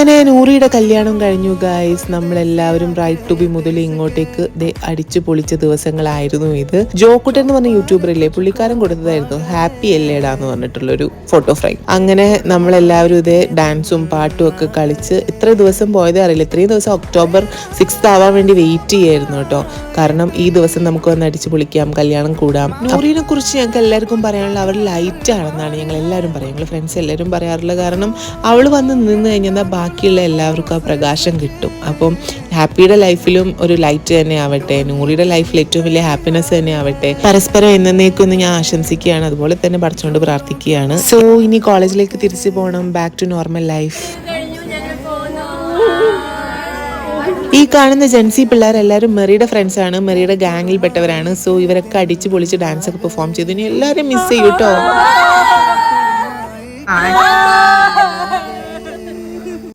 അങ്ങനെ നൂറിയുടെ കല്യാണം കഴിഞ്ഞു ഗൈസ്. നമ്മളെല്ലാവരും ബ്രൈഡ് ടു ബി മുതൽ ഇങ്ങോട്ടേക്ക് അടിച്ചു പൊളിച്ച ദിവസങ്ങളായിരുന്നു ഇത്. ജോക്കുട്ടൻ എന്ന് പറഞ്ഞ യൂട്യൂബർ ഇല്ലേ, പുള്ളിക്കാരൻ കൊടുത്തതായിരുന്നു ഹാപ്പി എല്ലേടാ എന്ന് പറഞ്ഞിട്ടുള്ളൊരു ഫോട്ടോ ഫ്രെയിം. അങ്ങനെ നമ്മളെല്ലാവരും ഡാൻസും പാട്ടും ഒക്കെ കളിച്ച് ഇത്ര ദിവസം പോയതേ അറിയില്ല. ഇത്രയും ദിവസം ഒക്ടോബർ 6th ആവാൻ വേണ്ടി വെയിറ്റ് ചെയ്യായിരുന്നു കേട്ടോ. കാരണം ഈ ദിവസം നമുക്ക് വന്ന് അടിച്ചു പൊളിക്കാം, കല്യാണം കൂടാം. നൂറിനെ കുറിച്ച് ഞങ്ങൾക്ക് എല്ലാവർക്കും പറയാനുള്ള അവർ ലൈറ്റ് ആണെന്നാണ് ഞങ്ങൾ എല്ലാവരും പറയും, ഞങ്ങൾ ഫ്രണ്ട്സ് എല്ലാവരും പറയാറുള്ളത്. കാരണം അവൾ വന്ന് നിന്ന് കഴിഞ്ഞാൽ ബാക്കിയുള്ള എല്ലാവർക്കും ആ പ്രകാശം കിട്ടും. അപ്പം ഹാപ്പിയുടെ ലൈഫിലും ഒരു ലൈറ്റ് തന്നെ ആവട്ടെ, നൂറിയുടെ ലൈഫിൽ ഏറ്റവും വലിയ ഹാപ്പിനെസ് തന്നെ ആവട്ടെ. പരസ്പരം എന്നേക്കൊന്ന് ഞാൻ ആശംസിക്കുകയാണ്, അതുപോലെ തന്നെ പഠിച്ചുകൊണ്ട് പ്രാർത്ഥിക്കുകയാണ്. സോ ഇനി കോളേജിലേക്ക് തിരിച്ചു പോകണം, ബാക്ക് ടു നോർമൽ ലൈഫ്. ഈ കാണുന്ന ജെൻസി പിള്ളേരെല്ലാവരും മെറിയുടെ ഫ്രണ്ട്സ് ആണ്, മെറിയുടെ ഗാങ്ങിൽ പെട്ടവരാണ്. സോ ഇവരൊക്കെ അടിച്ചു പൊളിച്ച് ഡാൻസ് ഒക്കെ പെർഫോം ചെയ്തു. ഇനി എല്ലാവരും മിസ് ചെയ്യൂട്ടോ.